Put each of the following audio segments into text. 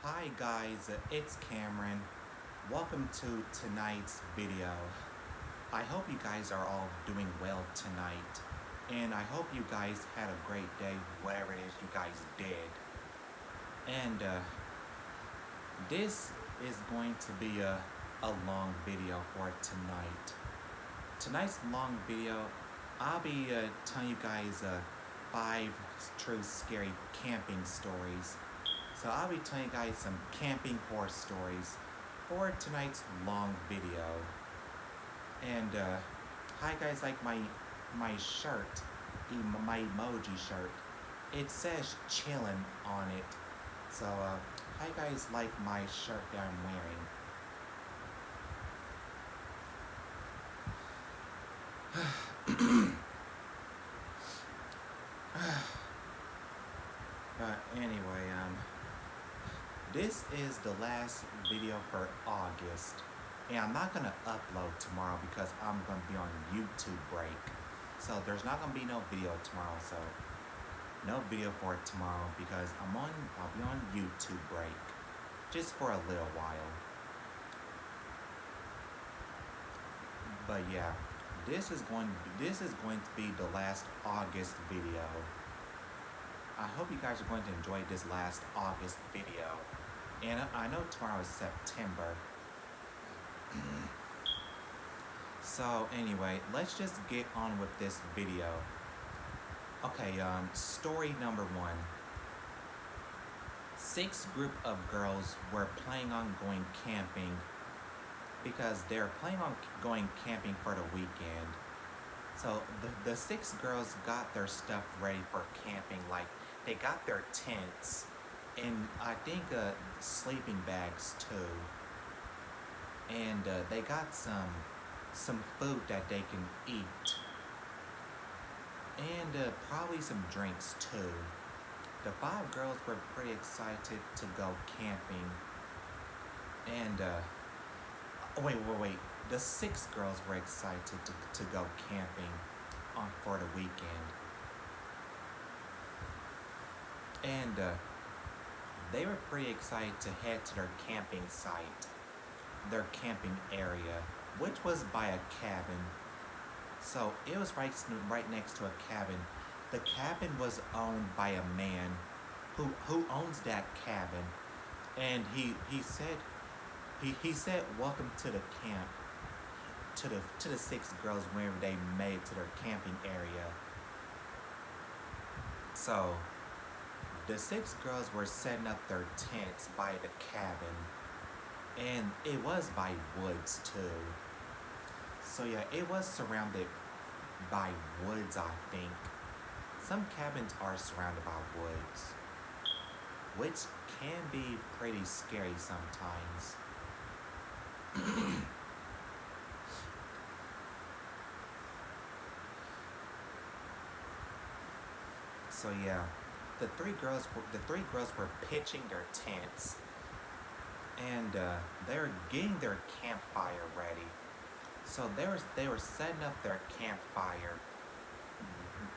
Hi guys, it's Cameron. Welcome to tonight's video. I hope you guys are all doing well tonight, and I hope you guys had a great day, whatever it is you guys did. And this is going to be a long video for tonight. Tonight's long video, I'll be telling you guys 5 true scary camping stories. So I'll be telling you guys some camping horror stories for tonight's long video. And hi guys, like my shirt, my emoji shirt, it says chillin' on it. So hi guys, like my shirt that I'm wearing. Anyway, this is the last video for August, and I'm not gonna upload tomorrow because I'm gonna be on YouTube break. So there's not gonna be no video tomorrow. So no video for tomorrow because I'll be on YouTube break just for a little while. But yeah, this is going to be the last August video. I hope you guys are going to enjoy this last August video. And I know tomorrow is September. So anyway, let's just get on with this video. Okay, story number 1. 6 group of girls were planning on going camping because they're planning on going camping for the weekend. So the 6 girls got their stuff ready for camping, like they got their tents and I think sleeping bags too. And they got some food that they can eat. And probably some drinks too. The 5 girls were pretty excited to go camping. And wait. The 6 girls were excited to go camping for the weekend. And they were pretty excited to head to their camping site, their camping area, which was by a cabin. So it was right next to a cabin. The cabin was owned by a man who owns that cabin, and he said welcome to the camp to the 6 girls whenever they made it to their camping area. So the 6 girls were setting up their tents by the cabin, and it was by woods too. So yeah, it was surrounded by woods, I think. Some cabins are surrounded by woods, which can be pretty scary sometimes. So yeah, the three girls were pitching their tents, and they were getting their campfire ready. So they were setting up their campfire,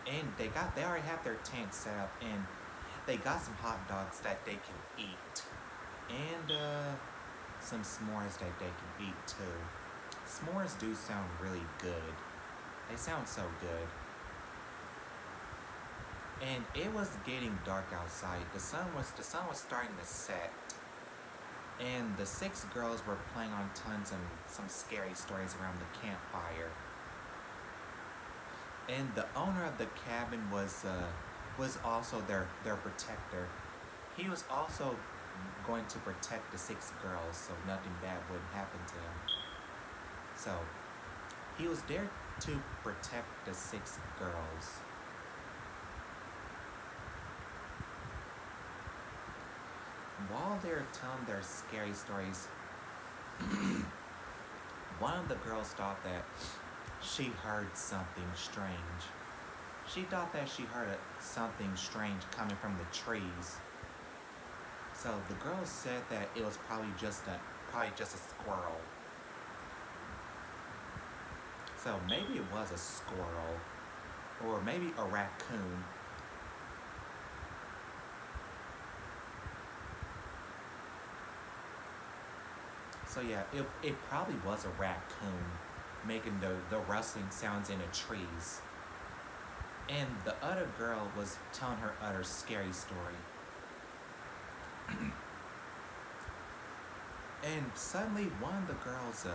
and they already have their tent set up, and they got some hot dogs that they can eat, and some s'mores that they can eat too. S'mores do sound really good. They sound so good. And it was getting dark outside. The sun was starting to set. And the 6 girls were planning on telling some scary stories around the campfire. And the owner of the cabin was also their protector. He was also going to protect the 6 girls so nothing bad wouldn't happen to them. So he was there to protect the 6 girls. While they were telling their scary stories, one of the girls thought that she heard something strange. She thought that she heard something strange coming from the trees. So the girl said that it was probably just a squirrel. So maybe it was a squirrel, or maybe a raccoon. So yeah, it probably was a raccoon making the rustling sounds in the trees. And the other girl was telling her other scary story. And suddenly one of the girls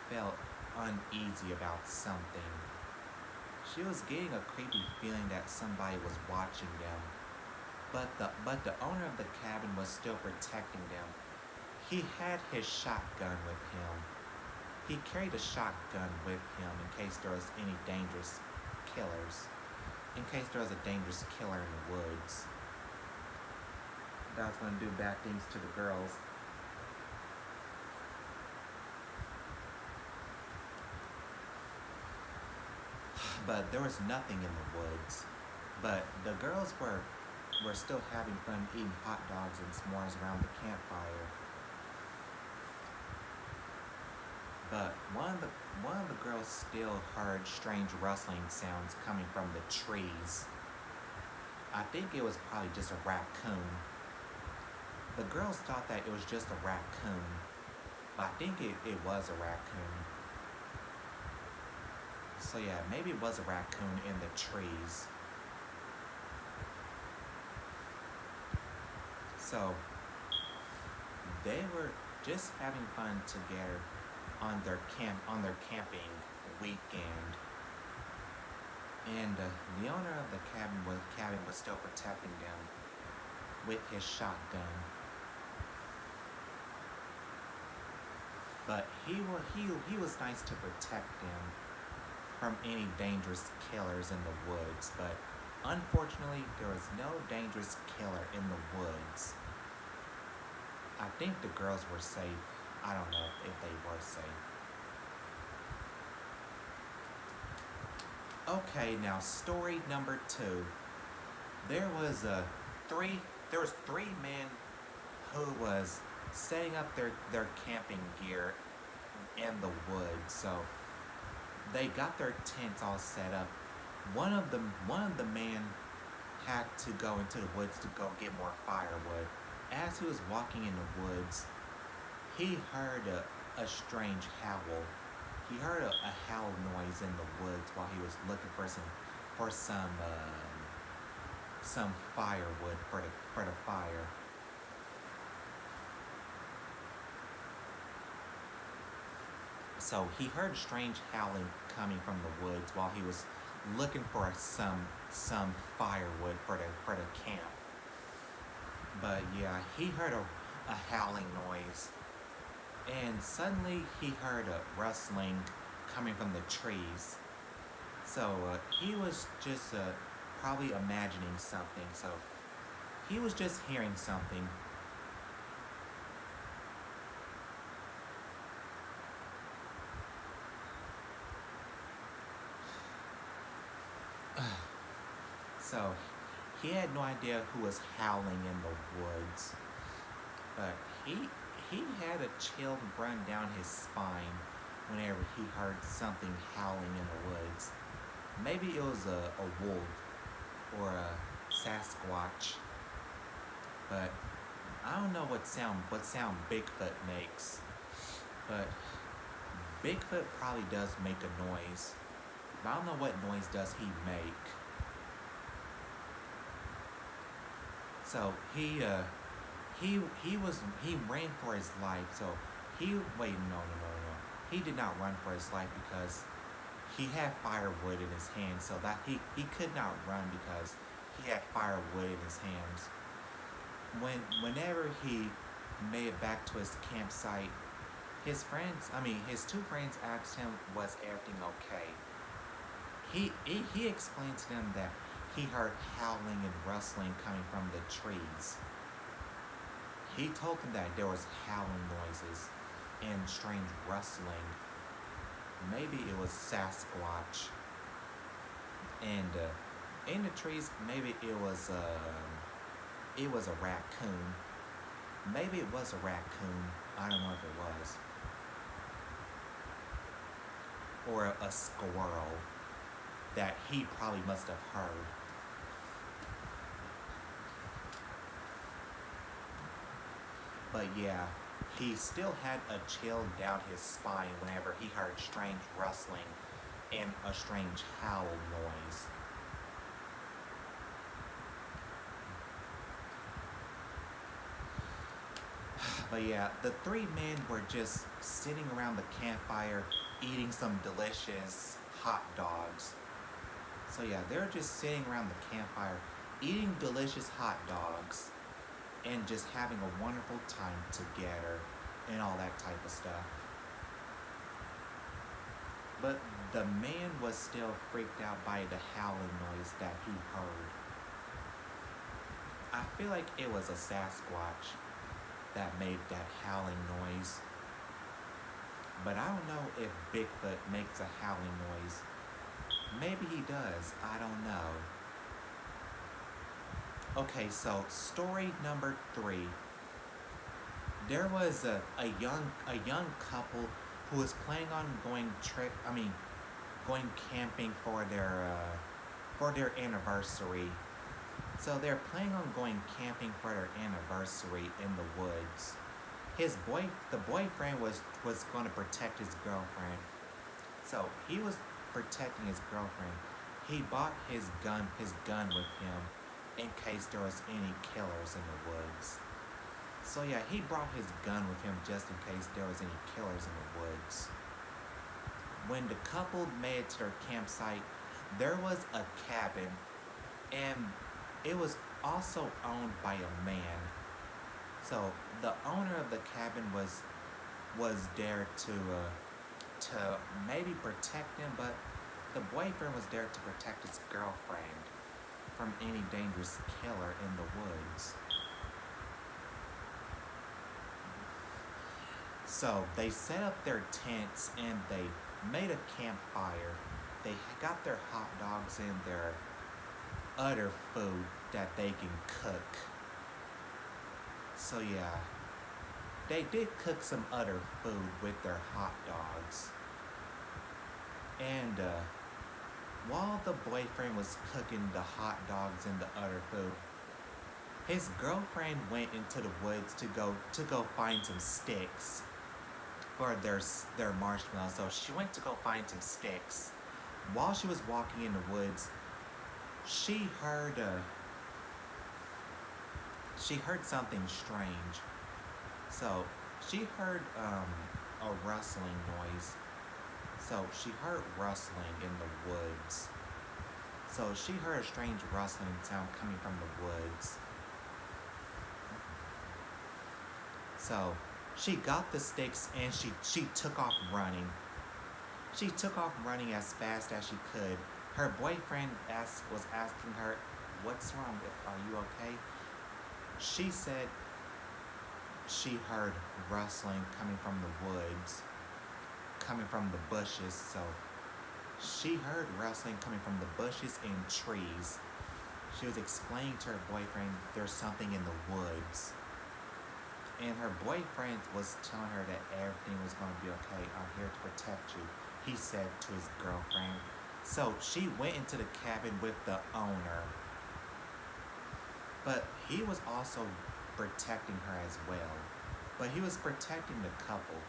felt uneasy about something. She was getting a creepy feeling that somebody was watching them. But the owner of the cabin was still protecting them. He had his shotgun with him. He carried a shotgun with him in case there was any dangerous killers. In case there was a dangerous killer in the woods that was going to do bad things to the girls. But there was nothing in the woods. But the girls were still having fun eating hot dogs and s'mores around the campfire. But one of the girls still heard strange rustling sounds coming from the trees. I think it was probably just a raccoon. The girls thought that it was just a raccoon, but I think it was a raccoon. So yeah, maybe it was a raccoon in the trees. So they were just having fun together on their camping weekend. And the owner of the cabin was still protecting them with his shotgun. But he was nice to protect them from any dangerous killers in the woods. But unfortunately, there was no dangerous killer in the woods. I think the girls were safe. I don't know if they were safe. Okay, now story number 2. There was three men who was setting up their camping gear in the woods. So they got their tents all set up. One of the men had to go into the woods to go get more firewood. As he was walking in the woods, he heard a strange howl. He heard a howl noise in the woods while he was looking for some firewood for the fire. So he heard strange howling coming from the woods while he was looking for some firewood for the camp. But yeah, he heard a howling noise. And suddenly he heard a rustling coming from the trees. So he was just probably imagining something. So he was just hearing something. So he had no idea who was howling in the woods. But he had a chill run down his spine whenever he heard something howling in the woods. Maybe it was a wolf or a Sasquatch. But I don't know what sound Bigfoot makes. But Bigfoot probably does make a noise. But I don't know what noise does he make. So he ran for his life. So no. He did not run for his life because he had firewood in his hands. So that he could not run because he had firewood in his hands. Whenever he made it back to his campsite, his two friends asked him, was everything okay? He explained to them that he heard howling and rustling coming from the trees. He told them that there was howling noises and strange rustling. Maybe it was Sasquatch. And in the trees, maybe it was a raccoon. Maybe it was a raccoon. I don't know if it was. Or a squirrel that he probably must have heard. But yeah, He still had a chill down his spine whenever he heard strange rustling and a strange howl noise. But yeah, the three men were just sitting around the campfire eating some delicious hot dogs. So yeah, they're just sitting around the campfire eating delicious hot dogs and just having a wonderful time together and all that type of stuff. But the man was still freaked out by the howling noise that he heard. I feel like it was a Sasquatch that made that howling noise. But I don't know if Bigfoot makes a howling noise. Maybe he does, I don't know. Okay, so story number 3. There was a young couple who was planning on going camping for their anniversary. So they're planning on going camping for their anniversary in the woods. The boyfriend was going to protect his girlfriend. So he was protecting his girlfriend. He bought his gun with him in case there was any killers in the woods. So yeah, he brought his gun with him just in case there was any killers in the woods. When the couple made it to their campsite, there was a cabin, and it was also owned by a man. So the owner of the cabin was there to maybe protect him, but the boyfriend was there to protect his girlfriend from any dangerous killer in the woods. So they set up their tents and they made a campfire. They got their hot dogs and their other food that they can cook. So yeah, they did cook some other food with their hot dogs. And while the boyfriend was cooking the hot dogs and the other food, his girlfriend went into the woods to go find some sticks for their marshmallows. So she went to go find some sticks. While she was walking in the woods, she heard something strange. So she heard a rustling noise. So she heard rustling in the woods. So she heard a strange rustling sound coming from the woods. So she got the sticks and she took off running. She took off running as fast as she could. Her boyfriend was asking her, "What's wrong? Are you okay?" She said she heard rustling coming from the woods, coming from the bushes. So she heard rustling coming from the bushes and trees. She was explaining to her boyfriend there's something in the woods. And her boyfriend was telling her that everything was going to be okay. I'm here to protect you, he said to his girlfriend. So she went into the cabin with the owner. But he was also protecting her as well. But he was protecting the couple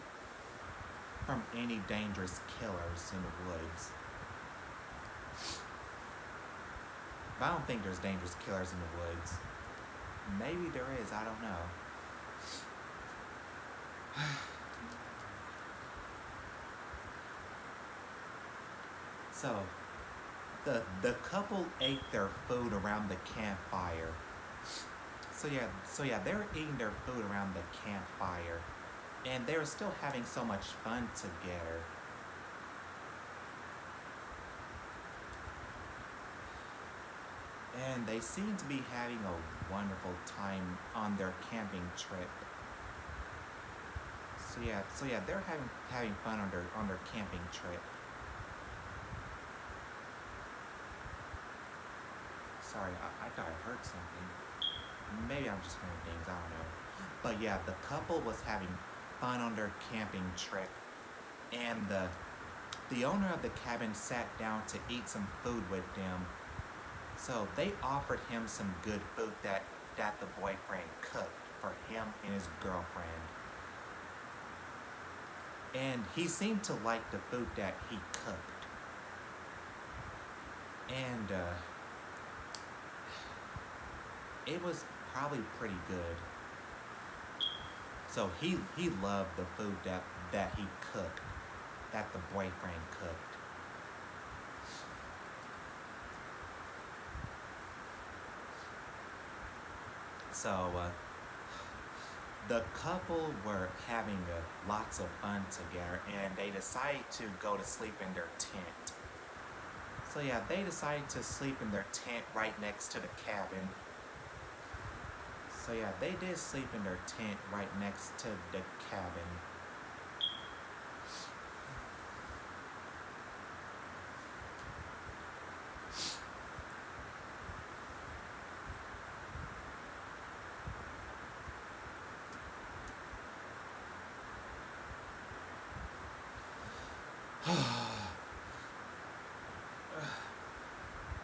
from any dangerous killers in the woods. But I don't think there's dangerous killers in the woods. Maybe there is, I don't know. So, the couple ate their food around the campfire. So yeah, they were eating their food around the campfire, and they were still having so much fun together. And they seemed to be having a wonderful time on their camping trip. So yeah, they're having fun on their camping trip. Sorry, I thought I heard something. Maybe I'm just hearing things, I don't know. But yeah, the couple was having fun on their camping trip, and the owner of the cabin sat down to eat some food with them. So they offered him some good food that the boyfriend cooked for him and his girlfriend. And he seemed to like the food that he cooked. And it was probably pretty good. So he loved the food that he cooked, that the boyfriend cooked. So the couple were having lots of fun together, and they decided to go to sleep in their tent. So yeah, they decided to sleep in their tent right next to the cabin. So yeah, they did sleep in their tent right next to the cabin.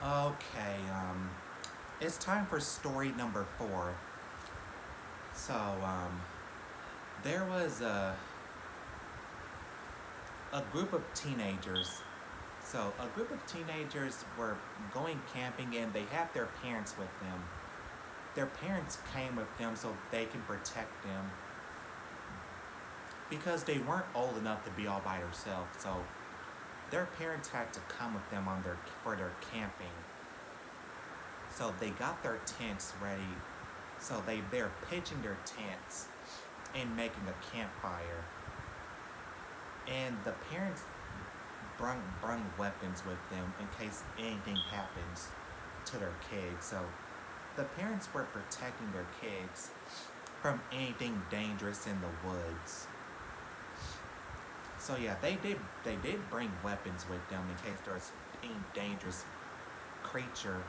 Okay, it's time for story number 4. So, there was a group of teenagers. So, a group of teenagers were going camping and they had their parents with them. Their parents came with them so they can protect them because they weren't old enough to be all by themselves. So, their parents had to come with them for their camping. So they got their tents ready. So they're pitching their tents and making a campfire. And the parents brung weapons with them in case anything happens to their kids. So the parents were protecting their kids from anything dangerous in the woods. So yeah, they did bring weapons with them in case there was any dangerous creature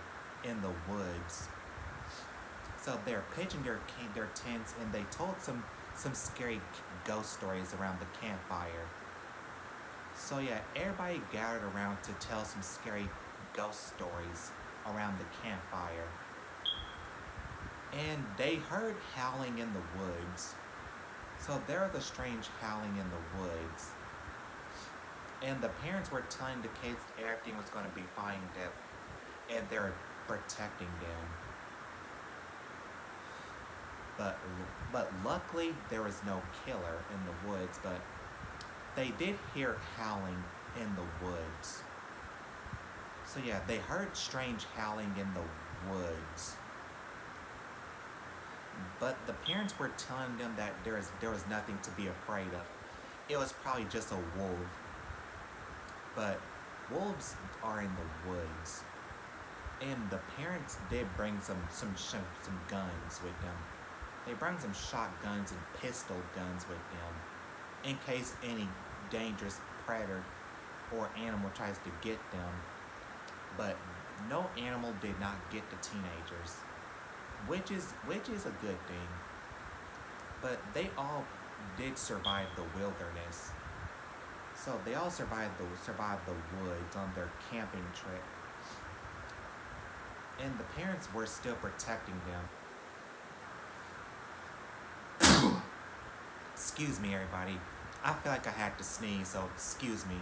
in the woods. So they're pitching their tents, and they told some scary ghost stories around the campfire. So yeah, everybody gathered around to tell some scary ghost stories around the campfire. And they heard howling in the woods. So there was a strange howling in the woods. And the parents were telling the kids everything was going to be fine, and they're protecting them. But luckily there was no killer in the woods, but they did hear howling in the woods. So yeah, they heard strange howling in the woods. But the parents were telling them that there was nothing to be afraid of. It was probably just a wolf. But wolves are in the woods. And the parents did bring some guns with them. They brought some shotguns and pistol guns with them in case any dangerous predator or animal tries to get them. But no animal did not get the teenagers, which is a good thing. But they all did survive the wilderness. So they all survived the woods on their camping trip. And the parents were still protecting them. Excuse me, everybody. I feel like I had to sneeze, so excuse me.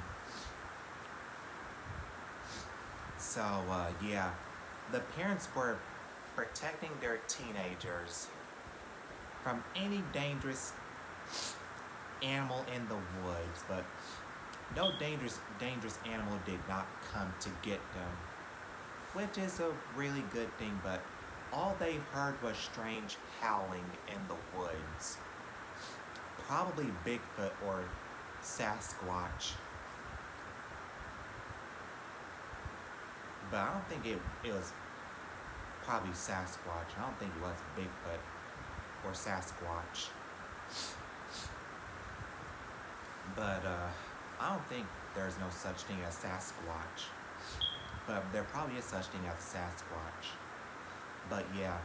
So, yeah. The parents were protecting their teenagers from any dangerous animal in the woods, but no dangerous animal did not come to get them, which is a really good thing, but all they heard was strange howling in the woods. Probably Bigfoot or Sasquatch. But I don't think it was probably Sasquatch. I don't think it was Bigfoot or Sasquatch. But I don't think there's no such thing as Sasquatch. But there probably is such thing as Sasquatch. But yeah,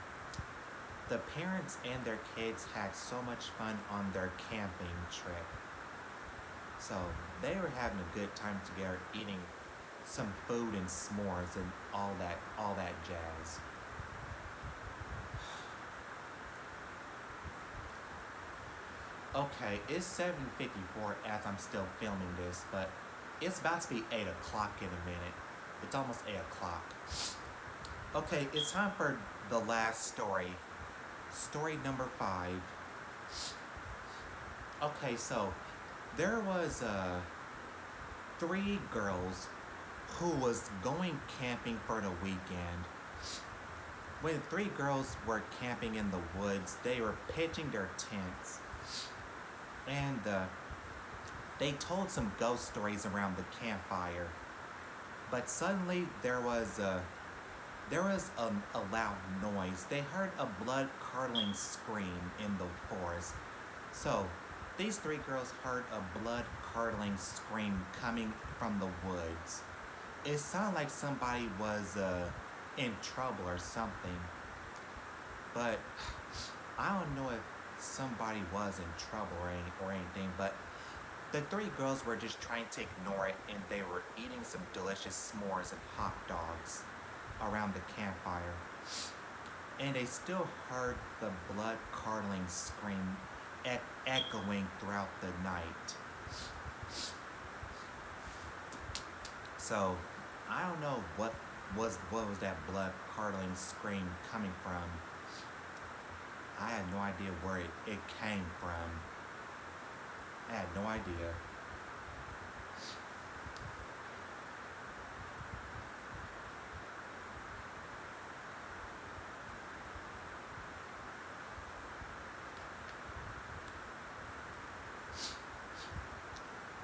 the parents and their kids had so much fun on their camping trip. So they were having a good time together, eating some food and s'mores and all that jazz. Okay, it's 7:54 as I'm still filming this, but it's about to be 8 o'clock in a minute. It's almost 8 o'clock. Okay, it's time for the last story. Story number 5. Okay, so there was 3 girls who was going camping for the weekend. When 3 girls were camping in the woods, they were pitching their tents, and they told some ghost stories around the campfire. But suddenly there was a loud noise. They heard a blood-curdling scream in the forest. So these 3 girls heard a blood-curdling scream coming from the woods. It sounded like somebody was in trouble or something. But I don't know if somebody was in trouble or anything, but the 3 girls were just trying to ignore it, and they were eating some delicious s'mores and hot dogs around the campfire. And they still heard the blood-curdling scream echoing throughout the night. So I don't know what was that blood-curdling scream coming from. I had no idea where it came from. I had no idea.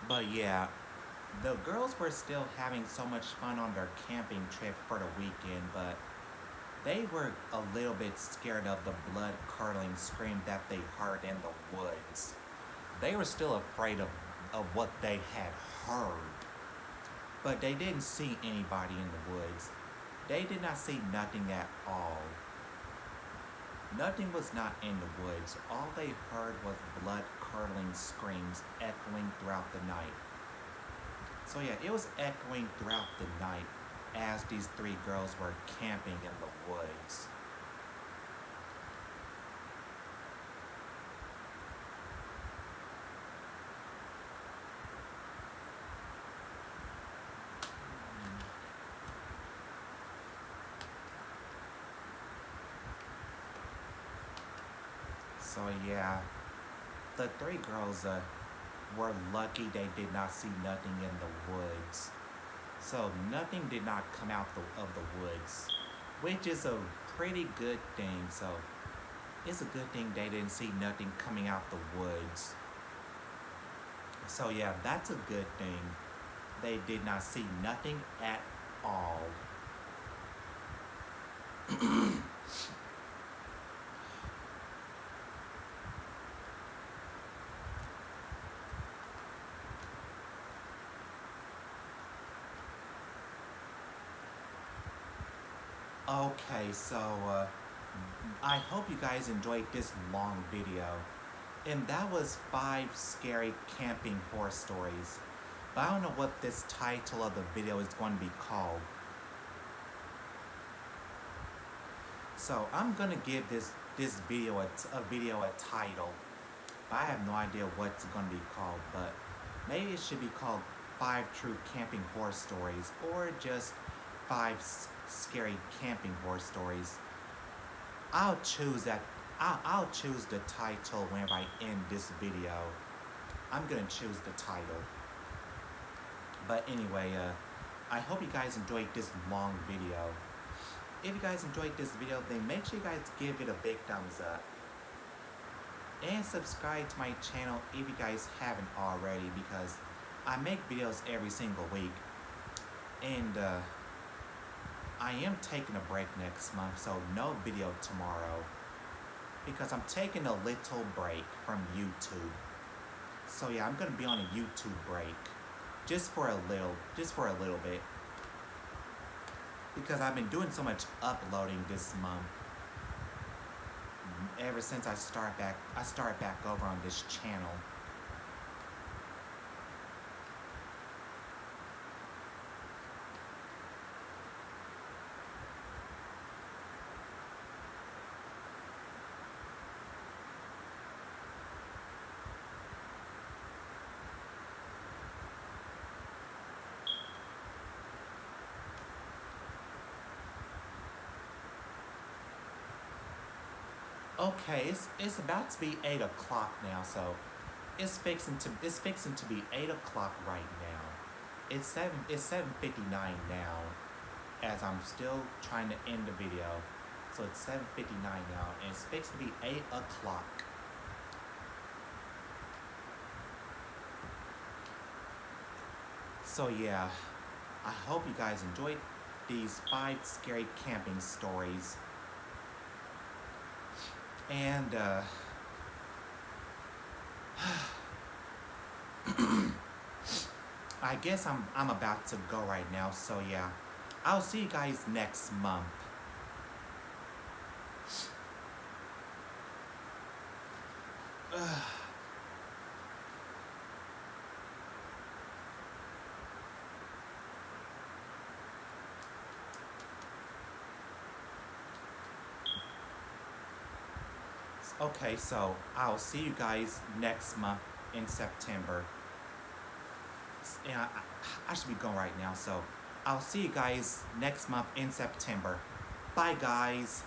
But yeah, the girls were still having so much fun on their camping trip for the weekend, but they were a little bit scared of the blood-curdling scream that they heard in the woods. They were still afraid of what they had heard, but they didn't see anybody in the woods. They did not see nothing at all. Nothing was not in the woods. All they heard was blood-curdling screams echoing throughout the night. So yeah, it was echoing throughout the night as these 3 girls were camping in the woods. So yeah, the 3 girls were lucky they did not see nothing in the woods. So nothing did not come out of the woods, which is a pretty good thing. So it's a good thing they didn't see nothing coming out the woods. So yeah, that's a good thing. They did not see nothing at all. Okay, so I hope you guys enjoyed this long video. And that was 5 scary camping horror stories. But I don't know what this title of the video is going to be called. So I'm gonna give this video a title. But I have no idea what it's gonna be called. But maybe it should be called 5 True Camping Horror Stories, or just 5 Scary Camping Horror Stories. I'll choose that. I'll choose the title whenever I end this video. I'm gonna choose the title. But anyway, I hope you guys enjoyed this long video. If you guys enjoyed this video, then make sure you guys give it a big thumbs up. And subscribe to my channel if you guys haven't already, because I make videos every single week. And I am taking a break next month, so no video tomorrow. Because I'm taking a little break from YouTube. So yeah, I'm gonna be on a YouTube break. Just for a little bit. Because I've been doing so much uploading this month. Ever since I started back over on this channel. Okay, it's about to be 8 o'clock now, so it's fixing to be 8 o'clock right now. It's 7:59 now, as I'm still trying to end the video. So it's 7:59 now, and it's fixing to be 8 o'clock. So yeah, I hope you guys enjoyed these 5 scary camping stories. And I guess I'm about to go right now. So yeah, I'll see you guys next month. Okay, so I'll see you guys next month in September. And I should be going right now, so I'll see you guys next month in September. Bye, guys.